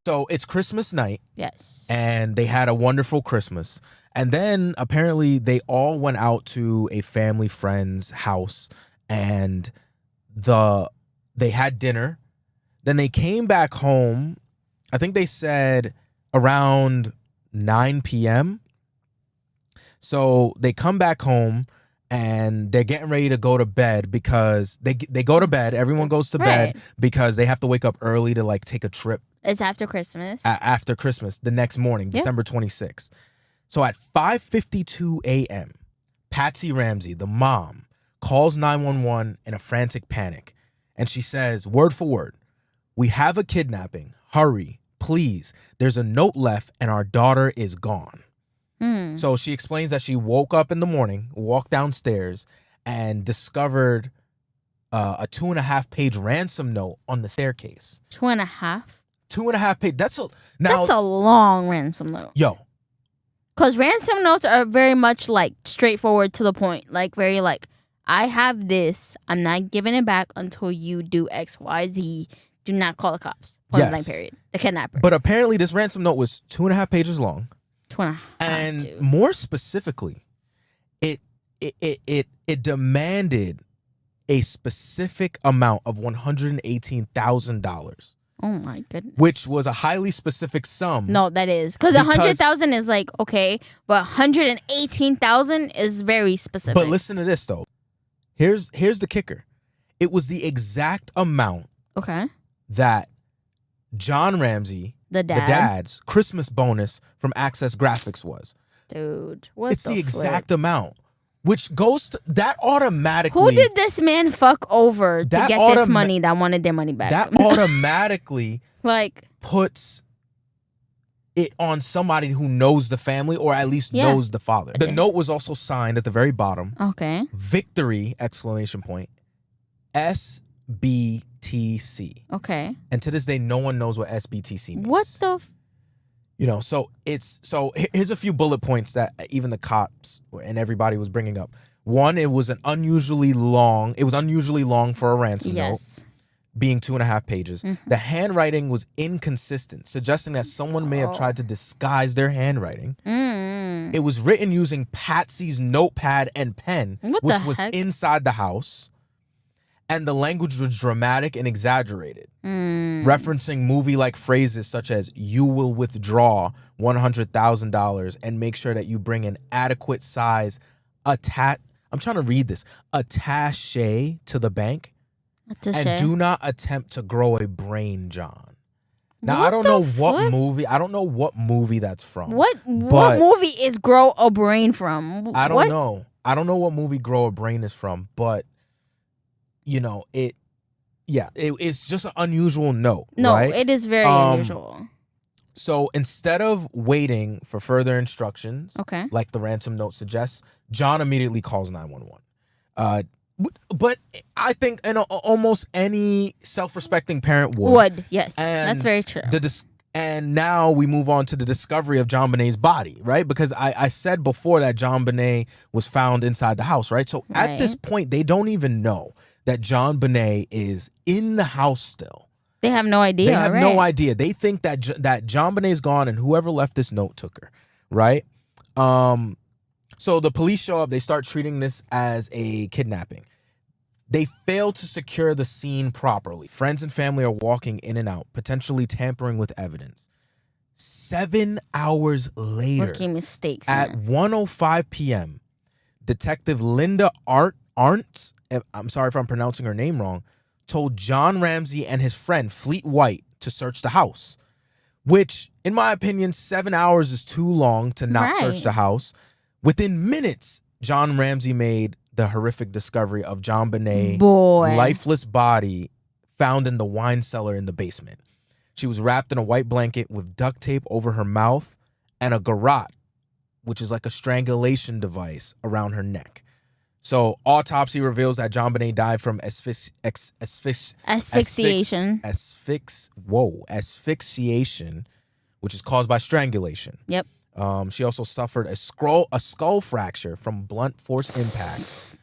So it's Christmas night. Yes. And they had a wonderful Christmas. And then apparently they all went out to a family friend's house and they had dinner. Then they came back home. I think they said around 9 p.m. So they come back home and they're getting ready to go to bed because they go to bed. Everyone goes to bed because they have to wake up early to like take a trip. It's after Christmas. After Christmas, the next morning, December 26th. So at 5:52 a.m., Patsy Ramsey, the mom, calls 911 in a frantic panic. And she says, word for word, "We have a kidnapping. Hurry, please. There's a note left and our daughter is gone." So she explains that she woke up in the morning, walked downstairs, and discovered a 2.5-page ransom note on the staircase. 2.5? 2.5 page. That's a long ransom note. Yo. Because ransom notes are very much like straightforward to the point. Like very like, I have this. I'm not giving it back until you do X, Y, Z. Do not call the cops. Point blank period. The kidnapper. But apparently this ransom note was 2.5 pages long. 2.5. And more specifically, it demanded a specific amount of $118,000. Oh my goodness. Which was a highly specific sum. No, that is. Because 100,000 is like, okay, but 118,000 is very specific. But listen to this though. Here's the kicker. It was the exact amount that John Ramsey, the dad's Christmas bonus from Access Graphics was. Dude, what it's the exact amount. Which goes to that automatically. Who did this man fuck over to get this money that wanted their money back? That automatically like puts it on somebody who knows the family or at least knows the father. The note was also signed at the very bottom. Okay. Victory! ! SBTC. Okay. And to this day, no one knows what SBTC means. What the? So here's a few bullet points that even the cops and everybody was bringing up. One, it was unusually long for a ransom note, being 2.5 pages. The handwriting was inconsistent, suggesting that someone may have tried to disguise their handwriting. It was written using Patsy's notepad and pen, which was inside the house. And the language was dramatic and exaggerated, referencing movie-like phrases such as, "You will withdraw $100,000 and make sure that you bring an adequate size I'm trying to read this. Attaché to the bank. And do not attempt to grow a brain, John." Now, I don't know what movie that's from. What movie is Grow a Brain from? I don't know. I don't know what movie Grow a Brain is from, but it's just an unusual note. No, right? It is very unusual. So instead of waiting for further instructions, like the ransom note suggests, John immediately calls 911. But I think almost any self-respecting parent would. Yes, that's very true. And now we move on to the discovery of JonBenét's body, right? Because I said before that JonBenét was found inside the house, right? So at this point, they don't even know that JonBenét is in the house still. They have no idea. They have no idea. They think that JonBenét's gone and whoever left this note took her, right? So the police show up. They start treating this as a kidnapping. They fail to secure the scene properly. Friends and family are walking in and out, potentially tampering with evidence. 7 hours later, rookie mistakes, at 1:05 p.m., Detective Linda Arndt, I'm sorry if I'm pronouncing her name wrong, told John Ramsey and his friend Fleet White to search the house, which, in my opinion, 7 hours is too long to not search the house. Within minutes, John Ramsey made the horrific discovery of JonBenét's lifeless body found in the wine cellar in the basement. She was wrapped in a white blanket with duct tape over her mouth and a garrote, which is like a strangulation device, around her neck. So autopsy reveals that JonBenét died from asphyxiation, which is caused by strangulation. Yep. She also suffered a skull fracture from blunt force impact,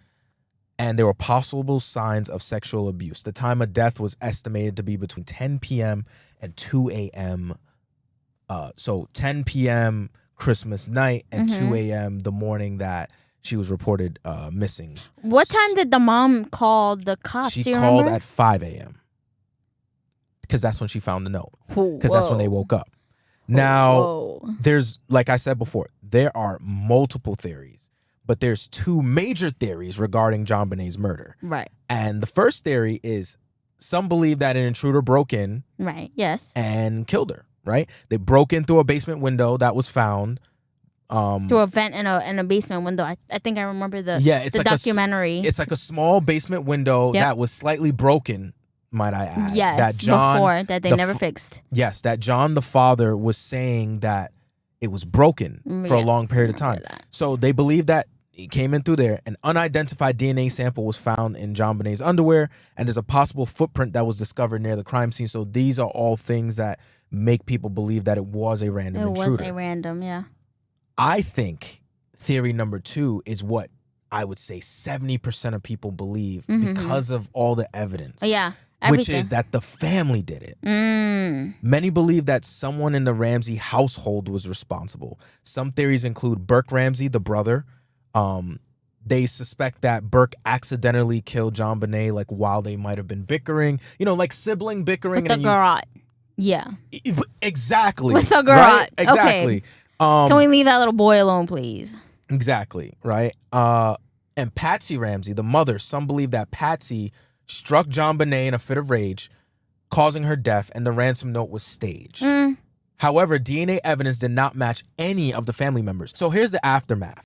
and there were possible signs of sexual abuse. The time of death was estimated to be between 10 p.m. and 2 a.m. So 10 p.m. Christmas night and Mm-hmm. 2 a.m. the morning that she was reported missing. What time did the mom call the cops? She Do you called remember? at 5 a.m. because that's when she found the note. Because Because that's when they woke up. Now, Whoa. there's, like I said before, there are multiple theories, but there's two major theories regarding JonBenét's murder. Right. And the first theory is some believe that an intruder broke in Right. Yes. and killed her, right? They broke in through a basement window that was found. Through a vent in a basement window. I think I remember the It's like documentary. It's like a small basement window that was slightly broken, might I add. Yes, that John, before that they never fixed. Yes, that John the father was saying that it was broken for a long period of time. So they believe that it came in through there. An unidentified DNA sample was found in JonBenét's underwear, and there's a possible footprint that was discovered near the crime scene. So these are all things that make people believe that it was a random intruder. It was a random, yeah. I think theory number 2 is what I would say 70% of people believe because of all the evidence. Yeah. Which is that the family did it. Many believe that someone in the Ramsey household was responsible. Some theories include Burke Ramsey, the brother. They suspect that Burke accidentally killed JonBenét, like while they might have been bickering. You know, like sibling bickering. With the garrote. Yeah. Exactly. With the garrote. Right? Exactly. Okay. Can we leave that little boy alone, please? Exactly. Right. And Patsy Ramsey, the mother, some believe that Patsy struck JonBenét in a fit of rage, causing her death, and the ransom note was staged. However, DNA evidence did not match any of the family members. So here's the aftermath.